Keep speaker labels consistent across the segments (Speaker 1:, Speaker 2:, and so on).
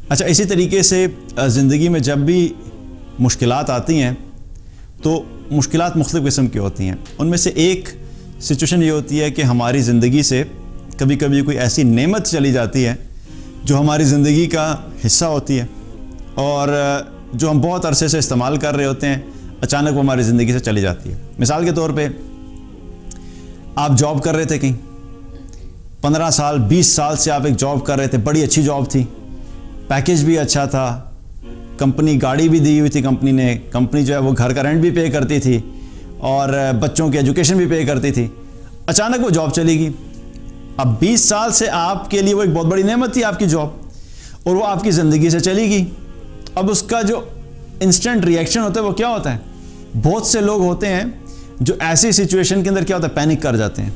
Speaker 1: اچھا، اسی طریقے سے زندگی میں جب بھی مشکلات آتی ہیں تو مشکلات مختلف قسم کی ہوتی ہیں. ان میں سے ایک سچویشن یہ ہوتی ہے کہ ہماری زندگی سے کبھی کبھی کوئی ایسی نعمت چلی جاتی ہے جو ہماری زندگی کا حصہ ہوتی ہے اور جو ہم بہت عرصے سے استعمال کر رہے ہوتے ہیں، اچانک وہ ہماری زندگی سے چلی جاتی ہے. مثال کے طور پہ آپ جاب کر رہے تھے کہیں 15 سال 20 سال سے آپ ایک جاب کر رہے تھے، بڑی اچھی جاب تھی، پیکیج بھی اچھا تھا، کمپنی گاڑی بھی دی ہوئی تھی، کمپنی نے جو ہے وہ گھر کا رینٹ بھی پے کرتی تھی اور بچوں کی ایجوکیشن بھی پے کرتی تھی. اچانک وہ جاب چلی گئی. اب 20 سال سے آپ کے لیے وہ ایک بہت بڑی نعمت تھی آپ کی جاب، اور وہ آپ کی زندگی سے چلی گئی. اب اس کا جو انسٹنٹ ریئیکشن ہوتا ہے وہ کیا ہوتا ہے؟ بہت سے لوگ ہوتے ہیں جو ایسی سچویشن کے اندر کیا ہوتا ہے، پینک کر جاتے ہیں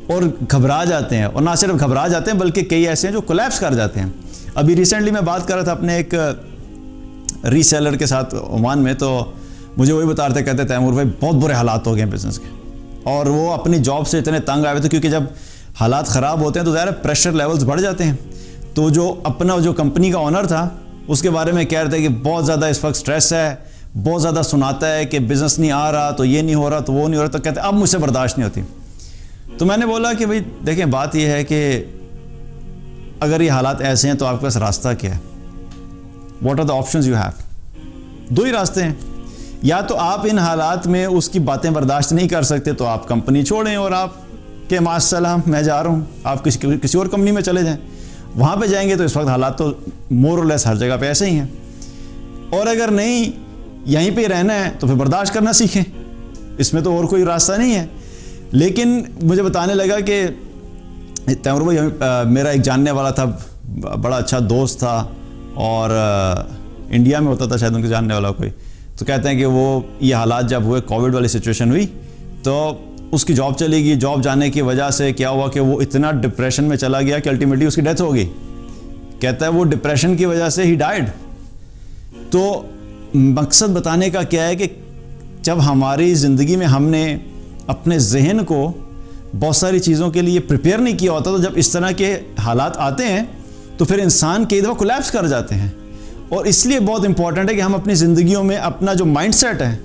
Speaker 1: اور گھبرا جاتے ہیں، اور نہ صرف گھبرا جاتے ہیں بلکہ کئی ایسے ہیں جو کولیپس کر جاتے ہیں. ابھی ریسنٹلی میں بات کر رہا تھا اپنے ایک ری سیلر کے ساتھ عمان میں، تو مجھے وہی بتا رہے تھے، کہتے تیمور بھائی بہت برے حالات ہو گئے ہیں بزنس کے، اور وہ اپنی جاب سے اتنے تنگ آئے ہوئے تھے کیونکہ جب حالات خراب ہوتے ہیں تو ظاہر ہے پریشر لیولز بڑھ جاتے ہیں. تو جو کمپنی کا اونر تھا اس کے بارے میں کہہ رہے تھے کہ بہت زیادہ اس وقت سٹریس ہے، بہت زیادہ سناتا ہے کہ بزنس نہیں آ رہا، تو یہ نہیں ہو رہا، تو وہ نہیں ہو رہا. تو کہتے اب مجھ سے برداشت نہیں ہوتی. تو میں نے بولا کہ بھائی دیکھیں، بات یہ ہے کہ اگر یہ حالات ایسے ہیں تو آپ کے پاس راستہ کیا ہے؟ What are the options you have? 2 ہی راستے ہیں. یا تو آپ ان حالات میں اس کی باتیں برداشت نہیں کر سکتے تو آپ کمپنی چھوڑیں اور آپ کہ مع السلام میں جا رہا ہوں، آپ کسی اور کمپنی میں چلے جائیں. وہاں پہ جائیں گے تو اس وقت حالات تو مور اور لیس ہر جگہ پہ ایسے ہی ہیں. اور اگر نہیں یہیں پہ رہنا ہے تو پھر برداشت کرنا سیکھیں، اس میں تو اور کوئی راستہ نہیں ہے. لیکن مجھے بتانے لگا کہ تیمور بھائی میرا ایک جاننے والا تھا، بڑا اچھا دوست تھا، اور انڈیا میں ہوتا تھا شاید ان کے جاننے والا کوئی. تو کہتے ہیں کہ وہ یہ حالات جب ہوئے، کووڈ والی سچویشن ہوئی، تو اس کی جاب چلی گئی. جاب جانے کی وجہ سے کیا ہوا کہ وہ اتنا ڈپریشن میں چلا گیا کہ الٹیمیٹلی اس کی ڈیتھ ہو گئی. کہتا ہے وہ ڈپریشن کی وجہ سے ہی ڈائیڈ. تو مقصد بتانے کا کیا ہے کہ جب ہماری زندگی میں ہم نے اپنے ذہن کو بہت ساری چیزوں کے لیے پریپیئر نہیں کیا ہوتا، تو جب اس طرح کے حالات آتے ہیں تو پھر انسان کئی دفعہ کولیپس کر جاتے ہیں. اور اس لیے بہت امپورٹنٹ ہے کہ ہم اپنی زندگیوں میں اپنا جو مائنڈ سیٹ ہے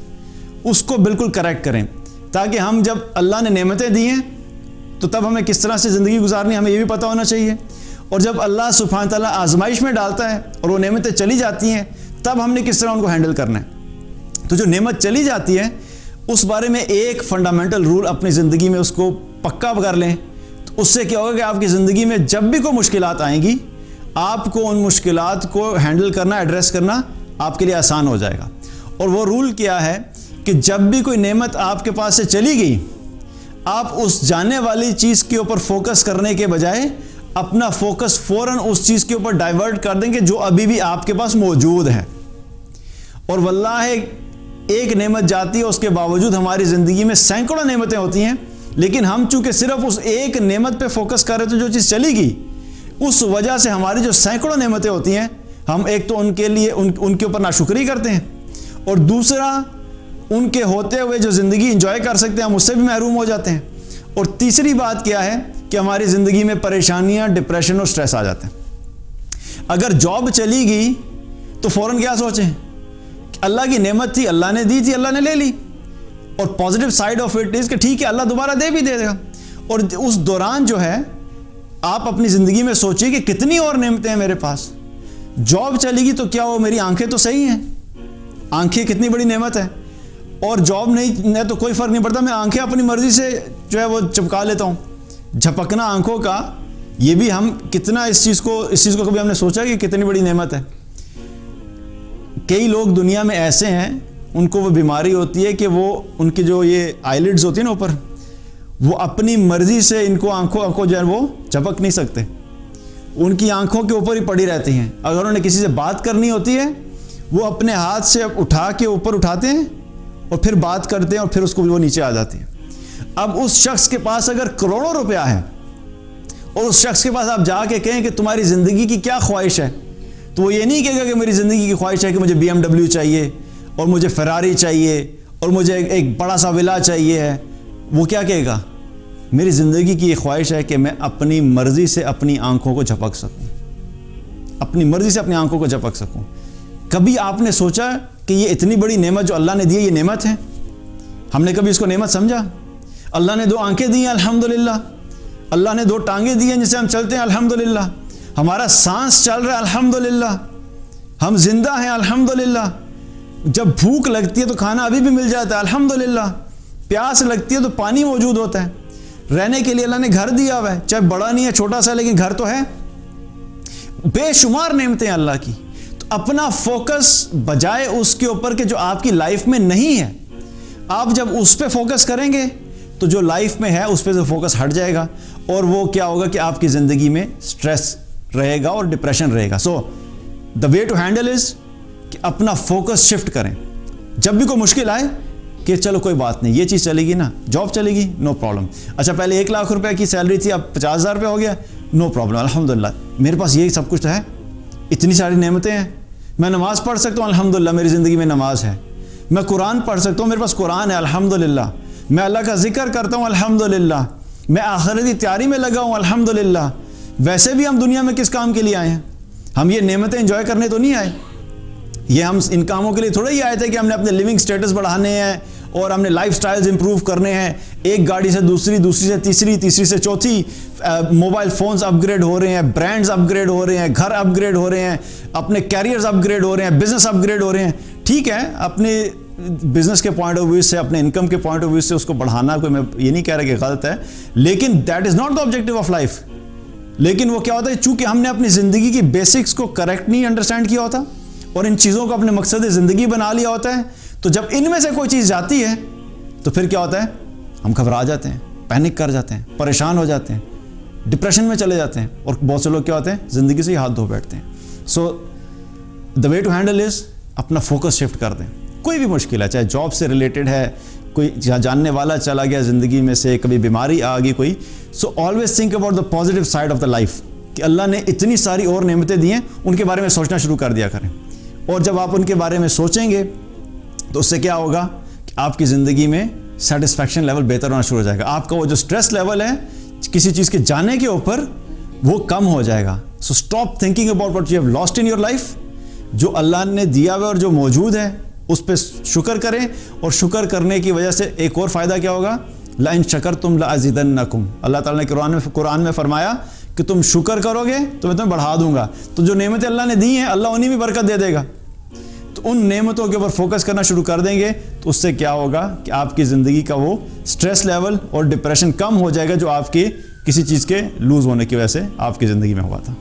Speaker 1: اس کو بالکل کریکٹ کریں، تاکہ ہم جب اللہ نے نعمتیں دی ہیں تو تب ہمیں کس طرح سے زندگی گزارنی ہمیں یہ بھی پتہ ہونا چاہیے. اور جب اللہ سبحانہ تعالیٰ آزمائش میں ڈالتا ہے اور وہ نعمتیں چلی جاتی ہیں تب ہم نے کس طرح ان کو ہینڈل کرنا ہے. تو جو نعمت چلی جاتی ہے اس بارے میں ایک فنڈامنٹل رول اپنی زندگی میں اس کو پکا کر لیں. تو اس سے کیا ہوگا کہ آپ کی زندگی میں جب بھی کوئی مشکلات آئیں گی آپ کو ان مشکلات کو ہینڈل کرنا، ایڈریس کرنا آپ کے لیے آسان ہو جائے گا. اور وہ رول کیا ہے کہ جب بھی کوئی نعمت آپ کے پاس سے چلی گئی، آپ اس جانے والی چیز کے اوپر فوکس کرنے کے بجائے اپنا فوکس فوراً اس چیز کے اوپر ڈائیورٹ کر دیں گے جو ابھی بھی آپ کے پاس موجود ہے. اور واللہ ایک نعمت جاتی ہے، اس کے باوجود ہماری زندگی میں سینکڑوں نعمتیں ہوتی ہیں، لیکن ہم چونکہ صرف اس ایک نعمت پہ فوکس کر رہے تھے جو چیز چلی گئی، اس وجہ سے ہماری جو سینکڑوں نعمتیں ہوتی ہیں ہم ایک تو ان کے لیے ان کے اوپر ناشکری کرتے ہیں، اور دوسرا ان کے ہوتے ہوئے جو زندگی انجوائے کر سکتے ہیں ہم اس سے بھی محروم ہو جاتے ہیں. اور تیسری بات کیا ہے کہ ہماری زندگی میں پریشانیاں، ڈپریشن اور سٹریس آ جاتے ہیں. اگر جاب چلی گئی تو فوراً کیا سوچیں کہ اللہ کی نعمت تھی، اللہ نے دی تھی، اللہ نے لے لی. اور positive side of it is کہ ٹھیک ہے اللہ دوبارہ دے بھی دے گا. اور اس دوران جو ہے آپ اپنی زندگی میں سوچیے کہ کتنی اور نعمتیں ہیں میرے پاس. جاب چلی گئی تو کیا وہ میری آنکھیں تو صحیح ہیں، آنکھیں کتنی بڑی نعمت ہے. اور جاب نہیں تو کوئی فرق نہیں پڑتا، میں آنکھیں اپنی مرضی سے جو ہے وہ چپکا لیتا ہوں. جھپکنا آنکھوں کا، یہ بھی ہم کتنا اس چیز کو کبھی ہم نے سوچا کہ کتنی بڑی نعمت ہے. کئی لوگ دنیا میں ایسے ہیں ان کو وہ بیماری ہوتی ہے کہ وہ ان کی جو یہ آئی لڈز ہوتی ہیں نا اوپر، وہ اپنی مرضی سے ان کو آنکھوں جو ہے وہ جھپک نہیں سکتے، ان کی آنکھوں کے اوپر ہی پڑی رہتی ہیں. اگر انہوں نے کسی سے بات کرنی ہوتی ہے وہ اپنے ہاتھ سے اٹھا کے اوپر اٹھاتے ہیں اور پھر بات کرتے ہیں اور پھر اس کو وہ نیچے آ جاتی ہے. اب اس شخص کے پاس اگر کروڑوں روپیہ ہے اور اس شخص کے پاس آپ جا کے کہیں کہ تمہاری زندگی کی کیا خواہش ہے، تو وہ یہ نہیں کہے گا کہ میری زندگی کی خواہش ہے کہ مجھے BMW چاہیے اور مجھے فراری چاہیے اور مجھے ایک بڑا سا ولا چاہیے ہے. وہ کیا کہے گا؟ میری زندگی کی یہ خواہش ہے کہ میں اپنی مرضی سے اپنی آنکھوں کو جھپک سکوں، اپنی مرضی سے اپنی آنکھوں کو جھپک سکوں. کبھی آپ نے سوچا کہ یہ اتنی بڑی نعمت جو اللہ نے دی ہے یہ نعمت ہے؟ ہم نے کبھی اس کو نعمت سمجھا؟ اللہ نے 2 آنکھیں دی ہیں الحمدللہ, اللہ نے 2 ٹانگیں دی ہیں جس سے ہم چلتے ہیں الحمدللہ, ہمارا سانس چل رہا ہے الحمدللہ, ہم زندہ ہیں الحمدللہ, جب بھوک لگتی ہے تو کھانا ابھی بھی مل جاتا ہے الحمدللہ, پیاس لگتی ہے تو پانی موجود ہوتا ہے, رہنے کے لیے اللہ نے گھر دیا ہوا ہے, چاہے بڑا نہیں ہے چھوٹا سا لیکن گھر تو ہے, بے شمار نعمتیں ہیں اللہ کی. تو اپنا فوکس بجائے اس کے اوپر کہ جو آپ کی لائف میں نہیں ہے, آپ جب اس پہ فوکس کریں گے تو جو لائف میں ہے اس پہ سے فوکس ہٹ جائے گا, اور وہ کیا ہوگا کہ آپ کی زندگی میں سٹریس رہے گا اور ڈپریشن رہے گا. سو دا وے ٹو ہینڈل از کہ اپنا فوکس شفٹ کریں. جب بھی کوئی مشکل آئے کہ چلو کوئی بات نہیں, یہ چیز چلے گی نا, جاب چلے گی, نو پرابلم. اچھا پہلے 1 لاکھ روپے کی سیلری تھی, اب 50,000 روپے ہو گیا, نو پرابلم, الحمدللہ میرے پاس یہ سب کچھ تو ہے, اتنی ساری نعمتیں ہیں, میں نماز پڑھ سکتا ہوں الحمدللہ میری زندگی میں نماز ہے, میں قرآن پڑھ سکتا ہوں میرے پاس قرآن ہے الحمدللہ, میں اللہ کا ذکر کرتا ہوں الحمدللہ, میں آخرتی تیاری میں لگا ہوں الحمدللہ. ویسے بھی ہم دنیا میں کس کام کے لیے آئے ہیں؟ ہم یہ نعمتیں انجوائے کرنے تو نہیں آئے, یہ ہم ان کاموں کے لیے تھوڑا ہی آئے تھے کہ ہم نے اپنے لیونگ سٹیٹس بڑھانے ہیں اور ہم نے لائف سٹائلز امپروو کرنے ہیں, ایک گاڑی سے دوسری, دوسری سے تیسری, تیسری سے چوتھی, موبائل فونز اپ گریڈ ہو رہے ہیں, برانڈز اپ گریڈ ہو رہے ہیں, گھر اپ گریڈ ہو رہے ہیں, اپنے کیریئرز اپ گریڈ ہو رہے ہیں, بزنس اپ گریڈ ہو رہے ہیں. ٹھیک ہے, اپنے بزنس کے پوائنٹ آف ویو سے, اپنے انکم کے پوائنٹ آف ویو سے اس کو بڑھانا, کوئی میں یہ نہیں کہہ رہا کہ غلط ہے, لیکن that is not the objective of life. لیکن وہ کیا ہوتا ہے, چونکہ ہم نے اپنی زندگی کی بیسکس کو کریکٹ نہیں انڈرسٹینڈ کیا ہوتا اور ان چیزوں کو اپنے مقصد زندگی بنا لیا ہوتا ہے, تو جب ان میں سے کوئی چیز جاتی ہے تو پھر کیا ہوتا ہے, ہم گھبرا جاتے ہیں, پینک کر جاتے ہیں, پریشان ہو جاتے ہیں, ڈپریشن میں چلے جاتے ہیں, اور بہت سے لوگ کیا ہوتے ہیں زندگی سے ہی ہاتھ دھو بیٹھتے ہیں. سو دا وے ٹو ہینڈل از اپنا فوکس شفٹ کر دیں. کوئی بھی مشکل ہے, چاہے جاب سے ریلیٹڈ ہے, کوئی جاننے والا چلا گیا زندگی میں سے, کبھی بیماری آ گئی کوئی, so always think about the positive side of the life, کہ اللہ نے اتنی ساری اور نعمتیں دی ہیں, ان کے بارے میں سوچنا شروع کر دیا کریں. اور جب آپ ان کے بارے میں سوچیں گے تو اس سے کیا ہوگا کہ آپ کی زندگی میں سیٹسفیکشن لیول بہتر ہونا شروع ہو جائے گا, آپ کا وہ جو سٹریس لیول ہے کسی چیز کے جانے کے اوپر وہ کم ہو جائے گا. So stop thinking about what you have lost in your life, جو اللہ نے دیا ہوا اور جو موجود ہے اس پہ شکر کریں, اور شکر کرنے کی وجہ سے ایک اور فائدہ کیا ہوگا, لَإِن شَكَرْتُمْ لَأَزِيدَنَّكُمْ, اللہ تعالیٰ نے قرآن میں فرمایا کہ تم شکر کرو گے تو میں تمہیں بڑھا دوں گا. تو جو نعمتیں اللہ نے دی ہیں اللہ انہی میں برکت دے دے گا. تو ان نعمتوں کے اوپر فوکس کرنا شروع کر دیں گے تو اس سے کیا ہوگا کہ آپ کی زندگی کا وہ سٹریس لیول اور ڈپریشن کم ہو جائے گا جو آپ کی کسی چیز کے لوز ہونے کی وجہ سے آپ کی زندگی میں ہوا تھا.